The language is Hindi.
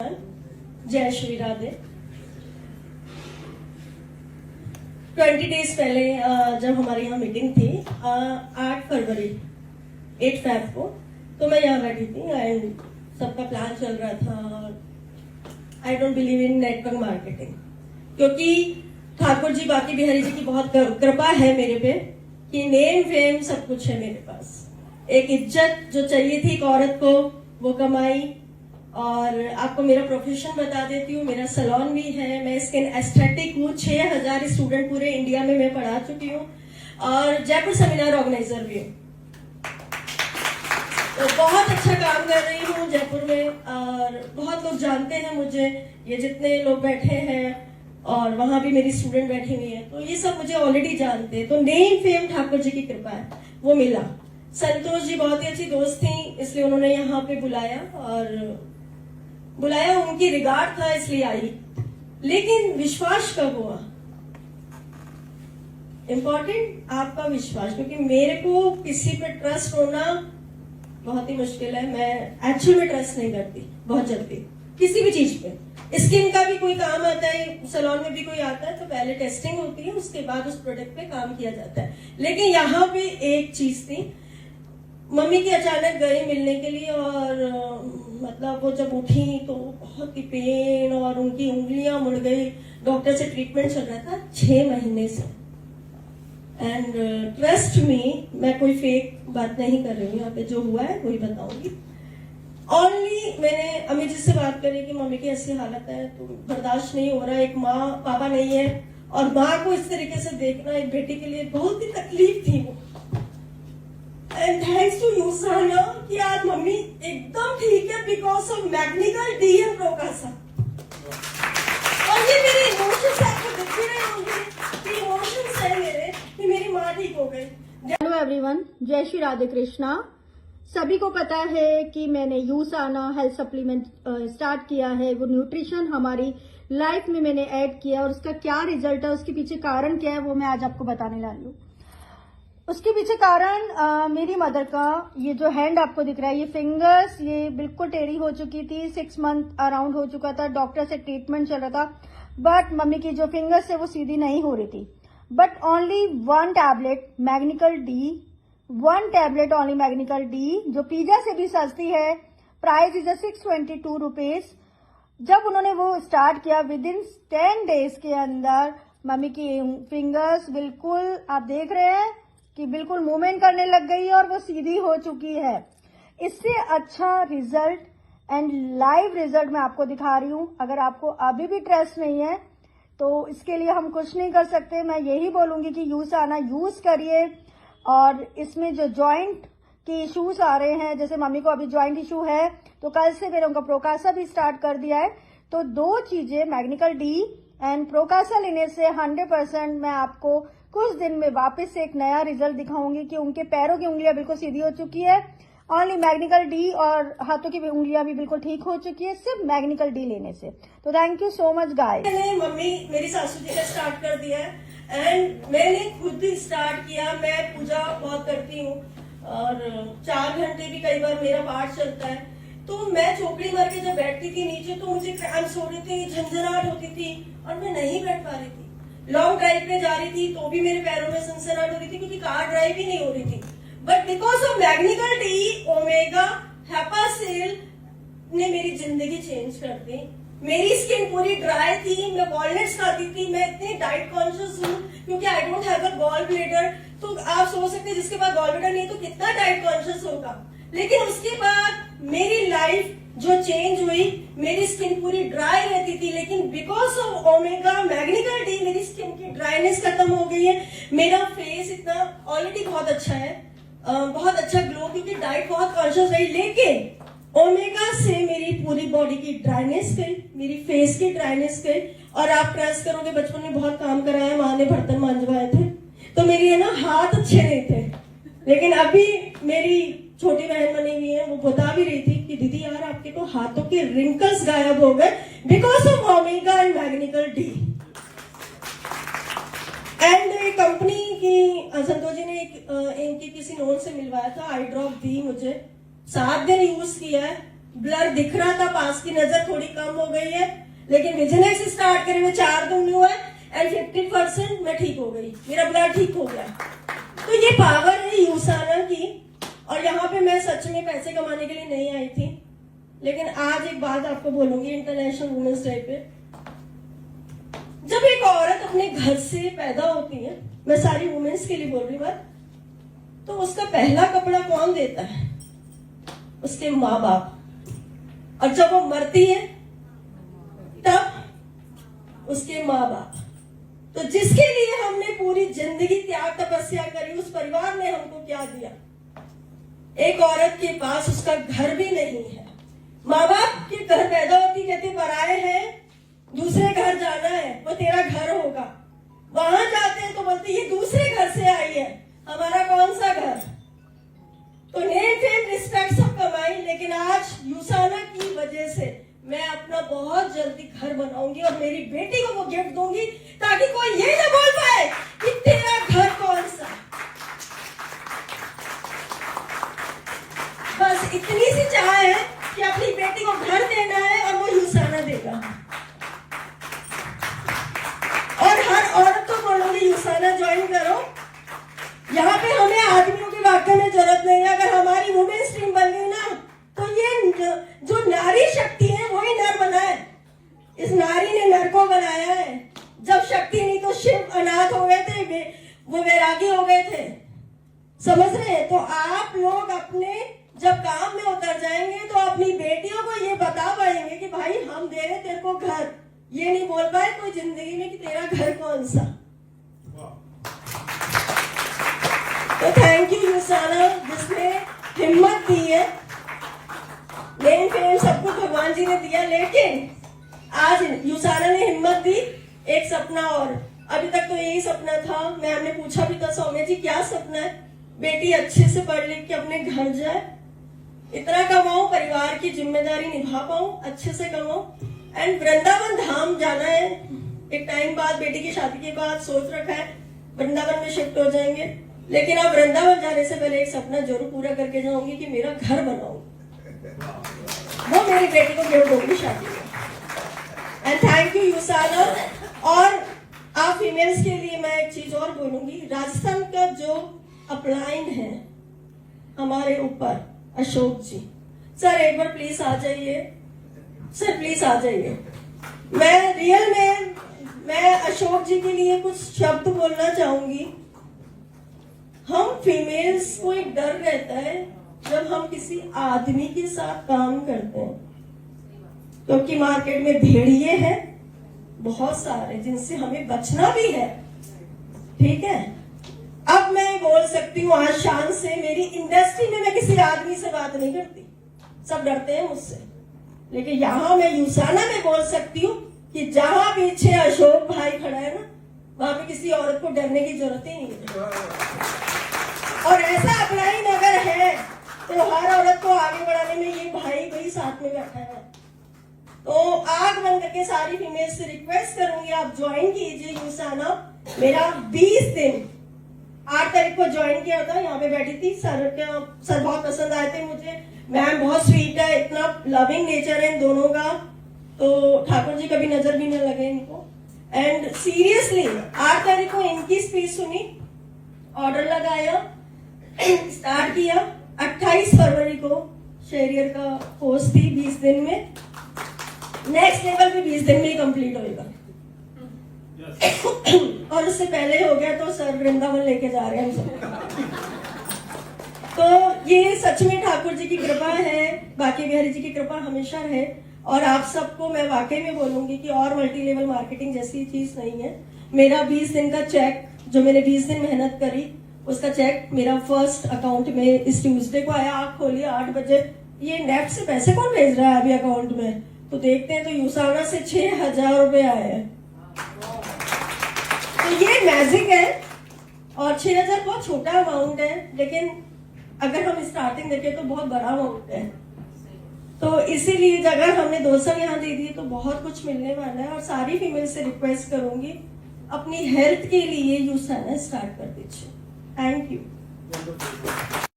जय श्री राधे। 20 डेज पहले जब हमारे यहाँ मीटिंग थी 8 फरवरी 8 फेब को, तो मैं यहाँ बैठी थी एंड सबका प्लान चल रहा था। I don't believe in network marketing, क्योंकि ठाकुर जी बाकी बिहारी जी की बहुत कृपा है मेरे पे कि नेम फेम सब कुछ है मेरे पास। एक इज्जत जो चाहिए थी एक औरत को वो कमाई। और आपको मेरा प्रोफेशन बता देती हूँ, मेरा सैलून भी है, मैं स्किन एस्थेटिक हूँ। 6000 स्टूडेंट पूरे इंडिया में मैं पढ़ा चुकी हूँ और जयपुर सेमिनार ऑर्गेनाइजर भी हूँ। तो बहुत अच्छा काम कर रही हूँ जयपुर में और बहुत लोग जानते हैं मुझे, ये जितने लोग बैठे हैं और वहां भी मेरी स्टूडेंट बैठी हुई है, तो ये सब मुझे ऑलरेडी जानते हैं। तो नेम फेम ठाकुर जी की कृपा है वो मिला। संतोष जी बहुत ही अच्छी दोस्त थी, इसलिए उन्होंने यहाँ पे बुलाया, उनकी रिगार्ड था इसलिए आई। लेकिन विश्वास कब हुआ? इंपॉर्टेंट आपका विश्वास, क्योंकि मेरे को किसी पे ट्रस्ट होना बहुत ही मुश्किल है। मैं एक्चुअल में ट्रस्ट नहीं करती बहुत जल्दी किसी भी चीज पे। स्किन का भी कोई काम आता है, सैलून में भी कोई आता है, तो पहले टेस्टिंग होती है, उसके बाद उस प्रोडक्ट पे काम किया जाता है। लेकिन यहाँ पे एक चीज थी, मम्मी की अचानक गई मिलने के लिए और मतलब वो जब उठी तो बहुत ही पेन और उनकी उंगलियां मुड़ गई। डॉक्टर से ट्रीटमेंट चल रहा था 6 महीने से। एंड ट्रस्ट मी, मैं कोई फेक बात नहीं कर रही हूँ, यहाँ पे जो हुआ है वही बताऊंगी। ओनली मैंने अमित जी से बात करी कि मम्मी की ऐसी हालत है तो बर्दाश्त नहीं हो रहा, एक माँ पापा नहीं है और माँ को इस तरीके से देखना एक बेटी के लिए बहुत ही तकलीफ थी वो। एंड थैंक्स टू यू साना कि आज मम्मी एकदम ठीक है because of Magnical D and प्रोकासा। और ये मेरे इमोशंस आपको दिख रहे होंगे कि इमोशंस है मेरे कि मेरी माँ ठीक हो गई। हेलो एवरीवन, जय श्री राधे कृष्णा। सभी को पता है कि मैंने यूसाना हेल्थ सप्लीमेंट स्टार्ट किया है। वो न्यूट्रिशन हमारी लाइफ में मैंने ऐड किया और उसका क्या रिजल्ट है, उसके पीछे कारण क्या है, वो मैं आज आपको बताने वाली हूँ। उसके पीछे कारण मेरी मदर का ये जो हैंड आपको दिख रहा है, ये फिंगर्स ये बिल्कुल टेढ़ी हो चुकी थी। 6 मंथ अराउंड हो चुका था, डॉक्टर से ट्रीटमेंट चल रहा था, बट मम्मी की जो फिंगर्स है वो सीधी नहीं हो रही थी। But only 1 tablet Magnical D, 1 tablet only Magnical D, जो पिज्जा से भी सस्ती है, प्राइस इज 622 रुपीज। जब उन्होंने वो स्टार्ट किया, विद इन 10 डेज के अंदर मम्मी की फिंगर्स बिल्कुल आप देख रहे हैं कि बिल्कुल मूवमेंट करने लग गई है और वो सीधी हो चुकी है। इससे अच्छा रिजल्ट एंड लाइव रिजल्ट मैं आपको दिखा रही हूं। अगर आपको अभी भी ट्रस्ट नहीं है तो इसके लिए हम कुछ नहीं कर सकते। मैं यही बोलूंगी कि यूसाना यूज करिए। और इसमें जो जॉइंट के इश्यूज आ रहे हैं, जैसे मम्मी को अभी जॉइंट इशू है, तो कल से मैंने उनका प्रोकासा भी स्टार्ट कर दिया है। तो 2 चीजें मैग्निकल डी एंड प्रोकासा लेने से 100% मैं आपको कुछ दिन में वापस से एक नया रिजल्ट दिखाऊंगी कि उनके पैरों की उंगलियां बिल्कुल सीधी हो चुकी है। ओनली मैग्निकल डी और हाथों की उंगलियां भी बिल्कुल ठीक हो चुकी है सिर्फ मैग्निकल डी लेने से। तो thank you so much guys. मैंने मम्मी मेरी सासू जी ने स्टार्ट कर दिया है एंड मैंने खुद ही स्टार्ट किया। मैं पूजा बहुत करती हूँ और 4 घंटे भी कई बार मेरा पाठ चलता है। तो मैं चौकड़ी मार के जब बैठती थी नीचे तो मुझे क्रैम्प्स हो रही थी, झंझनाहट होती थी और मैं नहीं बैठ पा रही थी। लॉन्ग ड्राइव पे जा रही थी तो भी मेरे पैरों में सनसनाहट हो रही थी, क्योंकि कार ड्राइव ही नहीं हो रही थी। But because of Magnical D, omega, हेपासेल ने मेरी जिंदगी चेंज कर दी। मेरी स्किन पूरी ड्राई थी, मैं वॉलनट्स खाती थी, मैं इतनी डाइट कॉन्शियस हूँ क्योंकि I don't have a gall bladder. तो आप सोच सकते हैं जिसके पास गॉल ब्लैडर नहीं तो कितना डाइट कॉन्शियस होगा। लेकिन उसके बाद मेरी लाइफ जो चेंज हुई, मेरी स्किन पूरी ड्राई रहती थी, लेकिन बिकॉज ऑफ ओमेगा मैग्निकल डी मेरी स्किन की ड्राइनेस खत्म हो गई है। मेरा फेस इतना ऑलरेडी बहुत अच्छा है, बहुत अच्छा ग्लो, क्योंकि डाइट बहुत कॉन्शियस रही। लेकिन ओमेगा से मेरी पूरी बॉडी की ड्राइनेस गई, मेरी फेस की ड्राइनेस गई। और आप ट्रस्ट करोगे, बचपन में बहुत काम कराया, माँ ने बर्तन मांजवाए थे, तो मेरी है ना हाथ अच्छे नहीं थे। लेकिन अभी मेरी छोटी बहन बनी हुई है, वो बता भी रही थी कि दीदी यार आपके तो हाथों के रिंकल्स गायब हो गए because of omega and Magnical D. And company की संतोष जी ने इनकी किसी नोन से मिलवाया था, आई ड्रॉप दी मुझे, 7 दिन यूज किया है, ब्लर दिख रहा था, पास की नजर थोड़ी कम हो गई है, लेकिन विजिनेक्स स्टार्ट करे हुए 4 दिन हुआ है एंड 50% मैं ठीक हो गई, मेरा ब्लड ठीक हो गया। तो ये पावर है यूसाना की। और यहाँ पे मैं सच में पैसे कमाने के लिए नहीं आई थी, लेकिन आज एक बात आपको बोलूंगी इंटरनेशनल वुमेन्स डे पे। जब एक औरत अपने घर से पैदा होती है, मैं सारी वुमेन्स के लिए बोल रही बात, तो उसका पहला कपड़ा कौन देता है? उसके माँ बाप। और जब वो मरती है तब उसके माँ बाप। तो जिसके लिए हमने पूरी जिंदगी त्याग तपस्या करी, उस परिवार ने हमको क्या दिया? एक औरत के पास उसका घर भी नहीं है। माँ बाप के घर पैदा होती, कहते पराए हैं, दूसरे घर जाना है, वो तेरा घर होगा। वहां जाते हैं तो बोलते ये दूसरे घर से आई है, हमारा कौन सा घर? तो नेम फेम रिस्पेक्ट सब कमाई, लेकिन आज यूसाना की वजह से मैं अपना बहुत जल्दी घर बनाऊंगी और मेरी बेटी को वो गिफ्ट दूंगी, ताकि कोई ये ना बोल पाए कि तेरा घर कौन सा। बस इतनी सी चाह है कि अपनी बेटी को घर देना है और वो यूसाना देगा। और हर औरत को बोलूंगी यूसाना ज्वाइन करो। यहाँ पे हमें आदमियों के वाक्य में जरूरत नहीं है। अगर हमारी वुमेन स्ट्रीम बन गई ना, तो ये जो नारी शक्ति है वही नर बना है। इस नारी ने नर को बनाया है। जब शक्ति नहीं तो शिव अनाथ हो गए थे, वो वैरागी हो गए थे, समझ रहे हैं? तो आप लोग अपने जब काम में उतर जाएंगे तो अपनी बेटियों को ये बता पाएंगे कि भाई हम दे रहे तेरे को घर। ये नहीं बोल पाए कोई जिंदगी में कि तेरा घर कौन सा। तो थैंक यू यूसाना, जिसने हिम्मत दी है। नेम फेम सब कुछ भगवान जी ने दिया, लेकिन आज यूसाना ने हिम्मत दी। एक सपना और, अभी तक तो यही सपना था। मैं हमने पूछा भी था सौम्या जी क्या सपना है? बेटी अच्छे से पढ़ लिख के अपने घर जाए, इतना कमाऊं, परिवार की जिम्मेदारी निभा पाऊं, अच्छे से कमाऊं एंड वृंदावन धाम जाना है। एक टाइम बाद बेटी की शादी के बाद सोच रखा है वृंदावन में शिफ्ट हो जाएंगे, लेकिन अब वृंदावन जाने से पहले एक सपना जरूर पूरा करके जाऊंगी कि मेरा घर बनाऊं, वो मेरी बेटी को गिफ्ट दूंगी शादी में। And thank you यूसाना। और आप फीमेल्स के लिए मैं एक चीज और बोलूंगी, राजस्थान का जो अपलाइन है हमारे ऊपर, अशोक जी सर एक बार प्लीज आ जाइए, सर प्लीज आ जाइए। मैं रियल में मैं अशोक जी के लिए कुछ शब्द बोलना चाहूंगी। हम फीमेल्स को एक डर रहता है जब हम किसी आदमी के साथ काम करते हैं, क्योंकि मार्केट में भेड़िए हैं बहुत सारे जिनसे हमें बचना भी है, ठीक है? अब मैं बोल सकती हूँ आज शान से, मेरी इंडस्ट्री में मैं किसी आदमी से बात नहीं करती, सब डरते हैं मुझसे, लेकिन यहाँ मैं यूसाना में बोल सकती हूँ कि जहां पीछे अशोक भाई खड़ा है ना, वहां पे किसी औरत को डरने की जरूरत ही नहीं है। और ऐसा अपलाइन अगर है तो हर औरत को आगे बढ़ाने में ये भाई साथ में बैठा है। तो आग बंद करके सारी फीमेल से रिक्वेस्ट करूंगी आप ज्वाइन कीजिए यूसाना। मेरा 20 दिन 8 तारीख को ज्वाइन किया था, यहाँ पे बैठी थी। सर बहुत पसंद आए थे मुझे। मैम बहुत स्वीट है, इतना लविंग नेचर है इन दोनों का, तो ठाकुर जी कभी नजर भी न लगे इनको। एंड सीरियसली 8 तारीख को इनकी स्पीच सुनी, ऑर्डर लगाया, स्टार्ट किया। 28 फरवरी को शेरियर का कोर्स थी 20 दिन में, नेक्स्ट लेवल भी 20 दिन में ही कंप्लीट होगा। और उससे पहले हो गया तो सर वृंदावन लेके जा रहे हैं हम सब। तो ये सच में ठाकुर जी की कृपा है, बाकी बिहारी जी की कृपा हमेशा है। और आप सबको मैं वाकई में बोलूंगी कि और मल्टी लेवल मार्केटिंग जैसी चीज नहीं है। मेरा 20 दिन का चेक, जो मैंने 20 दिन मेहनत करी, उसका चेक मेरा फर्स्ट अकाउंट में इस ट्यूसडे को आया। आँख खोली 8 बजे, ये नेफ्ट से पैसे कौन भेज रहा है अभी अकाउंट में? तो देखते हैं तो यूसाना से 6,000 रुपए आए हैं। तो ये मैजिक है। और 6,000 बहुत छोटा अमाउंट है, लेकिन अगर हम स्टार्टिंग देखें तो बहुत बड़ा अमाउंट है। तो इसीलिए अगर हमने 200 यहाँ दे दिए तो बहुत कुछ मिलने वाला है। और सारी फीमेल से रिक्वेस्ट करूंगी अपनी हेल्थ के लिए यूसाना स्टार्ट कर दीजिए। Thank you.